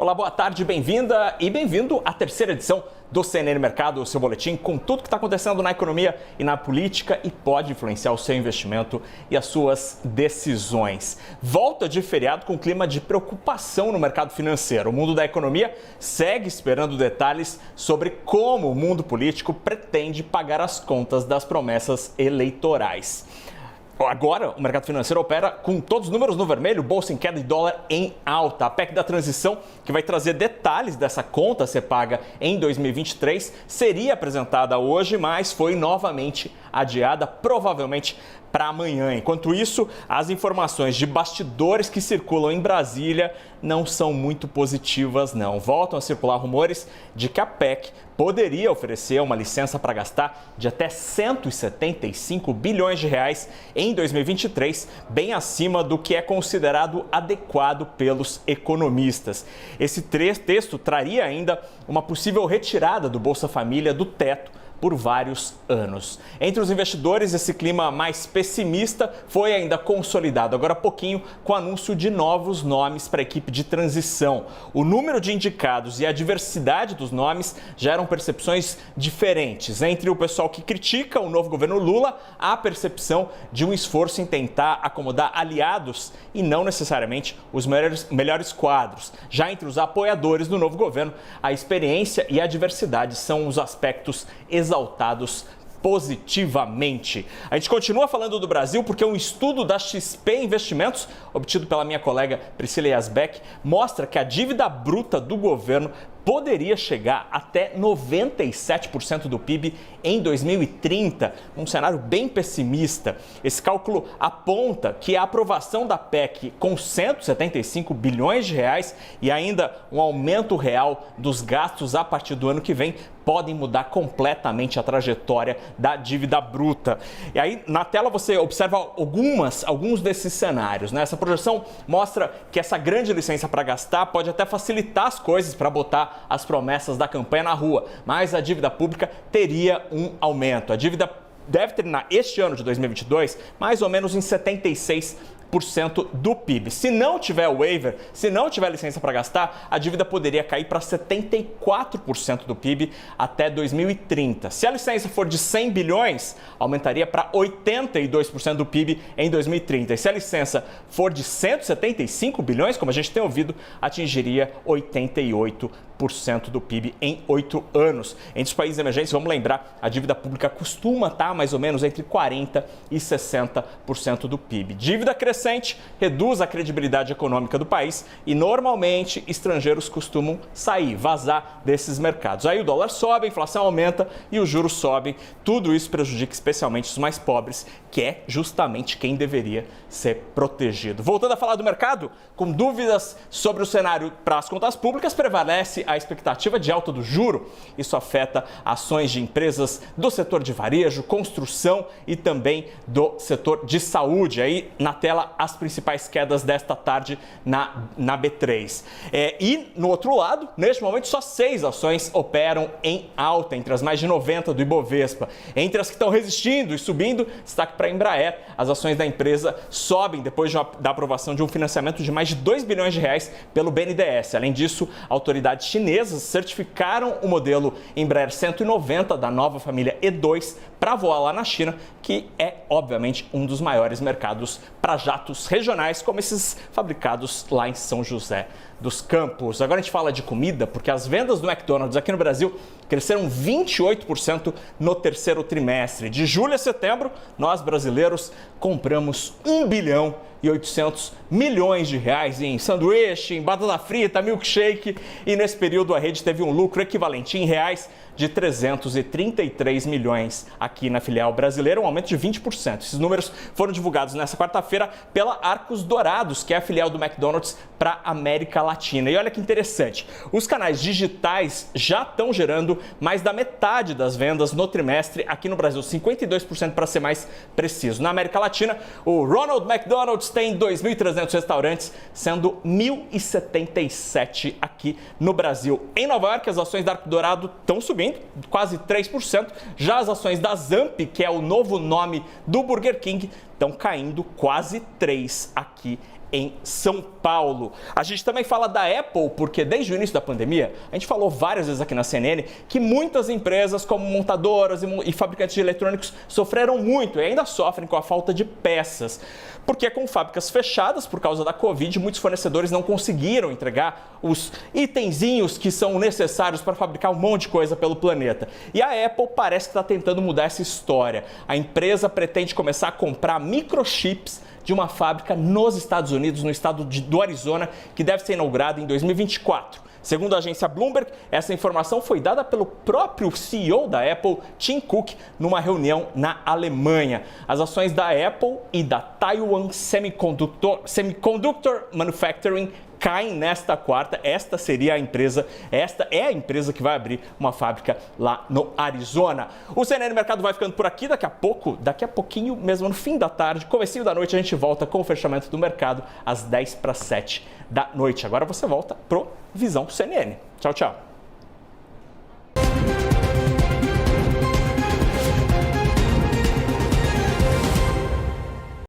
Olá, boa tarde, bem-vinda e bem-vindo à terceira edição do CNN Mercado, o seu boletim com tudo que está acontecendo na economia e na política e pode influenciar o seu investimento e as suas decisões. Volta de feriado com clima de preocupação no mercado financeiro. O mundo da economia segue esperando detalhes sobre como o mundo político pretende pagar as contas das promessas eleitorais. Agora, o mercado financeiro opera com todos os números no vermelho, bolsa em queda e dólar em alta. A PEC da transição, que vai trazer detalhes dessa conta a ser paga em 2023, seria apresentada hoje, mas foi novamente adiada, provavelmente para amanhã. Enquanto isso, as informações de bastidores que circulam em Brasília não são muito positivas, não. Voltam a circular rumores de que a PEC poderia oferecer uma licença para gastar de até 175 bilhões de reais em 2023, bem acima do que é considerado adequado pelos economistas. Esse texto traria ainda uma possível retirada do Bolsa Família do teto por vários anos. Entre os investidores, esse clima mais pessimista foi ainda consolidado agora há pouquinho com o anúncio de novos nomes para a equipe de transição. O número de indicados e a diversidade dos nomes geram percepções diferentes. Entre o pessoal que critica o novo governo Lula, há a percepção de um esforço em tentar acomodar aliados e não necessariamente os melhores quadros. Já entre os apoiadores do novo governo, a experiência e a diversidade são os aspectos exaltados positivamente. A gente continua falando do Brasil porque um estudo da XP Investimentos, obtido pela minha colega Priscila Yazbek, mostra que a dívida bruta do governo poderia chegar até 97% do PIB em 2030, um cenário bem pessimista. Esse cálculo aponta que a aprovação da PEC com 175 bilhões de reais e ainda um aumento real dos gastos a partir do ano que vem podem mudar completamente a trajetória da dívida bruta. E aí, na tela, você observa alguns desses cenários, né? Essa projeção mostra que essa grande licença para gastar pode até facilitar as coisas para botar as promessas da campanha na rua, mas a dívida pública teria um aumento. A dívida deve terminar este ano de 2022 mais ou menos em 76% do PIB. Se não tiver o waiver, se não tiver licença para gastar, a dívida poderia cair para 74% do PIB até 2030. Se a licença for de 100 bilhões, aumentaria para 82% do PIB em 2030. E se a licença for de 175 bilhões, como a gente tem ouvido, atingiria 88% do PIB em 8 anos. Entre os países emergentes, vamos lembrar, a dívida pública costuma estar mais ou menos entre 40% e 60% do PIB. Dívida crescente reduz a credibilidade econômica do país e, normalmente, estrangeiros costumam sair, vazar desses mercados. Aí o dólar sobe, a inflação aumenta e os juros sobem. Tudo isso prejudica especialmente os mais pobres, que é justamente quem deveria ser protegido. Voltando a falar do mercado, com dúvidas sobre o cenário para as contas públicas, prevalece a expectativa de alta do juro. Isso afeta ações de empresas do setor de varejo, construção e também do setor de saúde. Aí na tela as principais quedas desta tarde na B3. E no outro lado, neste momento, só 6 ações operam em alta, entre as mais de 90 do Ibovespa. Entre as que estão resistindo e subindo, destaque para a Embraer. As ações da empresa sobem depois da aprovação de um financiamento de mais de 2 bilhões de reais pelo BNDES. Além disso, autoridades chinesas certificaram o modelo Embraer 190 da nova família E2 para voar lá na China, que é, obviamente, um dos maiores mercados para jatos regionais, como esses fabricados lá em São José dos Campos. Agora a gente fala de comida, porque as vendas do McDonald's aqui no Brasil cresceram 28% no terceiro trimestre. De julho a setembro, nós brasileiros compramos 1 bilhão e 800 milhões de reais em sanduíche, em batata frita, milkshake, e nesse período a rede teve um lucro equivalente em reais de 333 milhões aqui na filial brasileira, um aumento de 20%. Esses números foram divulgados nessa quarta-feira pela Arcos Dourados, que é a filial do McDonald's para a América Latina. E olha que interessante, os canais digitais já estão gerando mais da metade das vendas no trimestre aqui no Brasil, 52% para ser mais preciso. Na América Latina, o Ronald McDonald's tem 2.300 restaurantes, sendo 1.077 aqui no Brasil. Em Nova York, as ações da Arco Dourado estão subindo, quase 3%. Já as ações da Zamp, que é o novo nome do Burger King, estão caindo quase 3% aqui em São Paulo. A gente também fala da Apple, porque desde o início da pandemia, a gente falou várias vezes aqui na CNN que muitas empresas, como montadoras e fabricantes de eletrônicos, sofreram muito e ainda sofrem com a falta de peças. Porque com fábricas fechadas por causa da Covid, muitos fornecedores não conseguiram entregar os itenzinhos que são necessários para fabricar um monte de coisa pelo planeta. E a Apple parece que está tentando mudar essa história. A empresa pretende começar a comprar microchips de uma fábrica nos Estados Unidos, no estado do Arizona, que deve ser inaugurada em 2024. Segundo a agência Bloomberg, essa informação foi dada pelo próprio CEO da Apple, Tim Cook, numa reunião na Alemanha. As ações da Apple e da Taiwan Semiconductor Manufacturing caem nesta quarta. Esta é a empresa que vai abrir uma fábrica lá no Arizona. O CNN Mercado vai ficando por aqui. Daqui a pouquinho, mesmo no fim da tarde, comecinho da noite, a gente volta com o fechamento do mercado às 10 para 7 da noite. Agora você volta pro Visão CNN. Tchau, tchau.